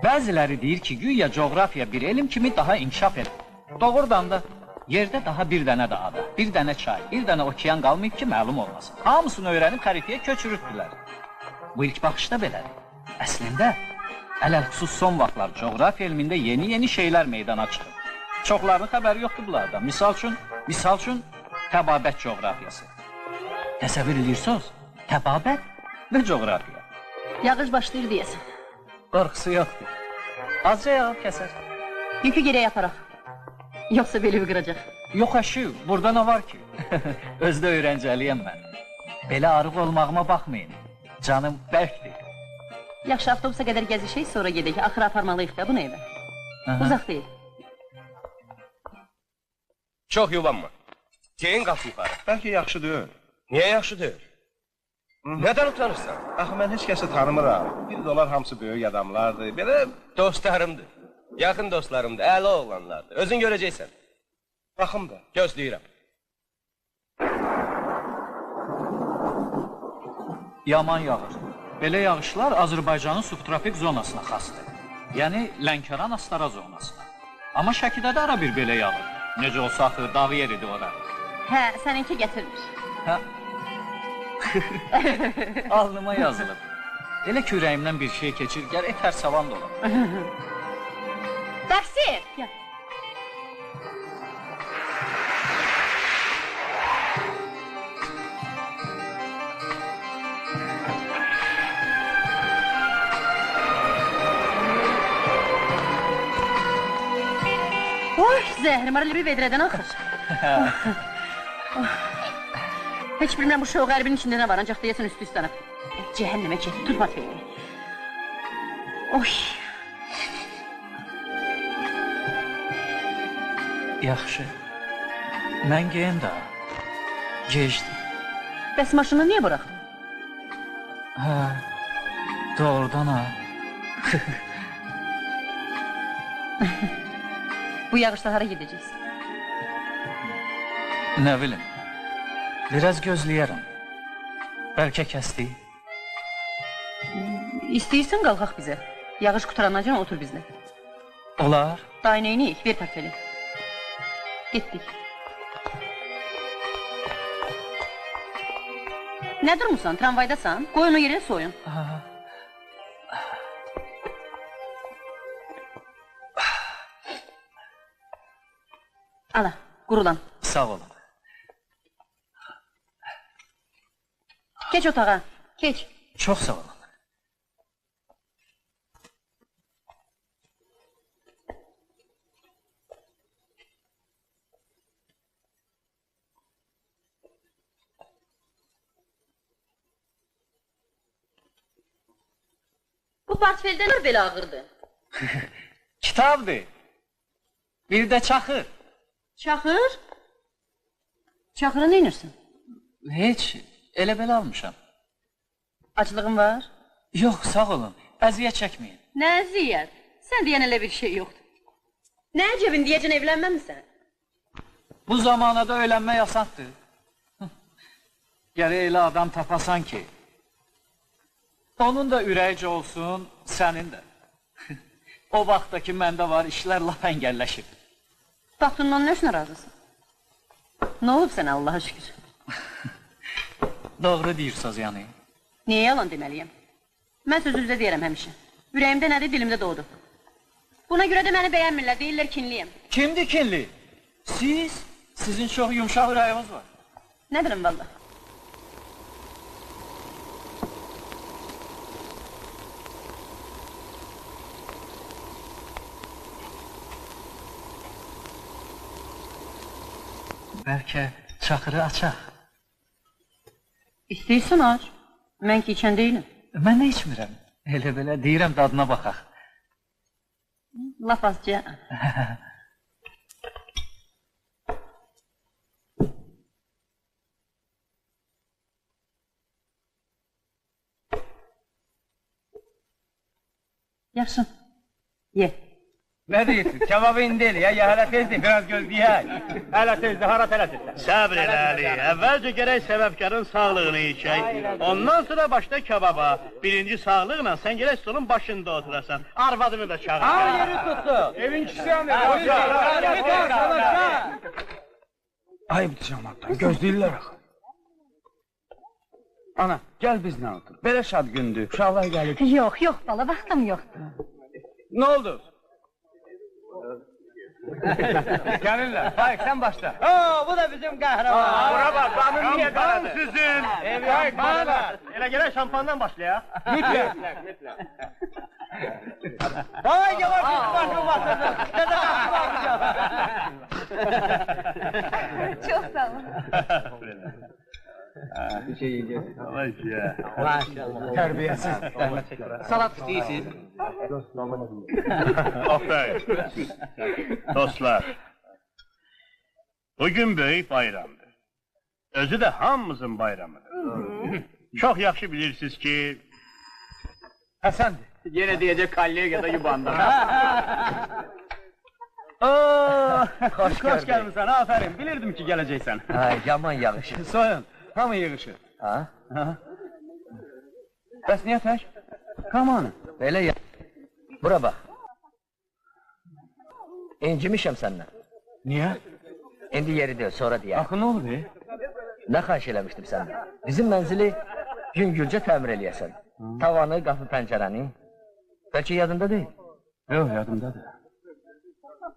Bəziləri deyir ki, güya coğrafiya bir elm kimi daha inkişaf edir. Doğrudan da yerdə daha bir dənə də ada, bir dənə çay, bir dənə okean qalmayıb ki, məlum olmasın. Hamısını öyrənib xəritəyə köçürürdülər. Bu ilk baxışda belədir. Əslində, ələlxüsus son vaxtlar coğrafiya elmində yeni şeylər meydana çıxır. Çoxlarının xəbəri yoxdur bunlardan. Misal üçün, təbabət coğrafiyası. Təsəvvür edirsiniz? Təbabət və coğrafiya. Yağış başlayır deyəsən. Qorxusu yoxdur. Azca yağıb kəsər. Yükü geriyə yaparaq. Yoxsa belimi qıracaq. Yox əşi, burada nə var ki? Özdə öyrəncəliyəm mən. Belə arıq olmağıma baxmayın. Canım bərkdir. Yaxşı, avtobusa qədər gəzişək, sonra gedək. Axır aparmalıyıq da bunu evə. Uzaq deyil. Çox yubanma. Deyin qalx yuxarı. Bəlkə yaxşı deyil. Niyə yaxşı deyil? Nədən utanırsan? Axı mən heç kəsi tanımıram. Bir dolar hamısı böyük adamlardır. Belə Dostlarımdır. Yaxın dostlarımdır, əli oğlanlardır. Özün görəcəksən. baxım da. Gözləyirəm. Yaman yağır. Belə yağışlar Azərbaycanın subtropik zonasına xasdır. Yəni Lənkəran-Astara zonasına. Amma Şəkidə də ara bir belə yağır. Necə olsa axı dağ yeridir ora. Hə, səninki gətirmir. Hə? Alnıma yazılıb. Elə ki ürəyimdən bir şey keçir, gərək tərs-savan da olar. Taksi! Gəl. Oy, zəhrim, arali bir vedrədən axır. Heç bilmirəm bu şoğ qərbinin içində nə var, ancaq deyəsən üstü üstənib. Cəhənnəmə çək, turpat verir. Oy! Yaxşı. Mən geyim də. Gecdir. Bəs maşını niyə bıraxdın? Hə, doğrudan ha. Bu yağışda hara gedəcəksin? Nə bilim. Biraz gözləyərəm. Bəlkə kəsdik. İstəyirsən qalxaq bizə. Yağış qutarancana otur bizlə. Olar. Day neyniyik, ver portfeli. Getdik. Nə durmusan, tramvaydasan? Qoy onu yerə soyun. Ala, qurulan. Sağ olun. Keç otağa, keç. Çox sağ olun. Bu portfeldə nə belə ağırdır? Kitabdır. Bir də çaxır. Çaxır? Çaxıra neynirsən? Heç, elə belə almışam. Acılığın var? Yox, sağ olun. Əziyyət çəkməyin. Nə əziyyət? Sən deyən elə bir şey yoxdur. Nə əcəbin deyəcən evlənməmisən? Bu zamanada öyrənmək asandır. Gərək elə adam tapasan ki, onun da ürəyici olsun, sənin də. O vaxtdakı məndə var, işlər laf əngəlləşib. Baxtından nə üçün razısın? Nə olub sənə Allaha şükür? Doğru deyirsiniz yəni. Niyə yalan deməliyəm? Mən sözünüzdə deyərəm həmişə. Ürəyimdə nədir, dilimdə doğdu. Buna görə də məni bəyənmirlər, deyirlər kinliyəm. Kimdir kinli? Siz? Sizin çox yumşaq ürəyiniz var. Nə bilim valla? Bəlkə çaxırı açaq. İstəyirsən aç. Mən ki içən deyiləm. Mən nə içmirəm? Elə belə deyirəm dadına baxaq. Laf azca. Yaxşı. Ye. Ne diyorsun? Kebabı indi ya, ya hele tezdi, biraz gözleyek. Hele tezdi, hara tələtirsən. Səbr elə Ali. Əvvəlcə gərək səbəbkarın sağlığını içək. Ondan sonra başla kebaba. Birinci sağlıqla sən gərək stolun başında oturasan. Arvadını da çağır. Al yeri tuttu. Evin kişisi yandı. Ayıbdır cəmaatdan, gözləyirlər axı. Ana, gəl bizlə otur. Belə şad gündür, uşaqlar gəlir. Yox, yox bala, vaxtım yoxdur. Nə oldu? Gəlirlər. Hayır, sən başla. Oo, bu da bizim qəhrəman. Bura bax, qanun niyə qaradır? Sizin. Hayır, bana. Elə gərək şampandan başlayaq. Mütləq. Ay, yavaş, başım batırdı. Nədə qaçı baxacaq? Çox sağ olun. Tərbiyəsiz. Salat istəyirsiniz? Aferin. Dostlar, bugün böyük bayramdır. Özü de hamımızın bayramıdır. Çok yaxşı bilirsiniz ki... Həsəndir. Yenə deyəcək kollega da yubandı. Xoş gəlmişsən, aferin. Bilirdim ki, gələcəksən. Yaman yağışır. Soyun, hamı yığışır. Ha? Bəs niyə tək? Kamanı. Belə ya. Bura bax. İncimişəm səndən. Niyə? İndi yeri deyil, sonra deyər. Axı nə olub? Nə xahiş eləmişdim səndən? Bizim mənzili yüngülcə təmir eləyəsən. Tavanı, qapı pəncərəni. Bəlkə yadında deyil. Yox, yadımdadır.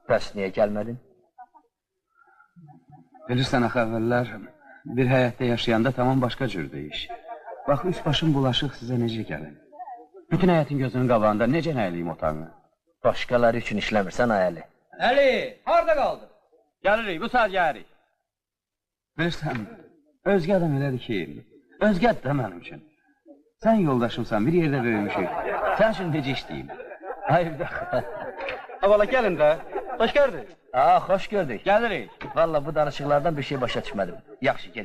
Bəs niyə gəlmədin? Bilirsən axı əvvəllər bir həyətdə yaşayanda tamam başqa cürdür iş. Bax, üst başım bulaşıq sizə necə gəlin. Bütün həyətin gözünün qabağında necə nəyəliyim otağını? Başqaları üçün işləmirsən Əli. Əli, harada qaldı? Gəlirik, bu saat gəlirik. Bilirsən, özgə adam elədir ki, özgədir də mənim üçün. Sən yoldaşımsan, bir yerdə böyümüşük. Sən üçün necə işləyim? Hayırdır. Avala, gəlin də. Xoş gördük. Xoş gördük. Gəlirik. Valla bu danışıqlardan bir şey başa düşmədim. Yaxşı, gedin.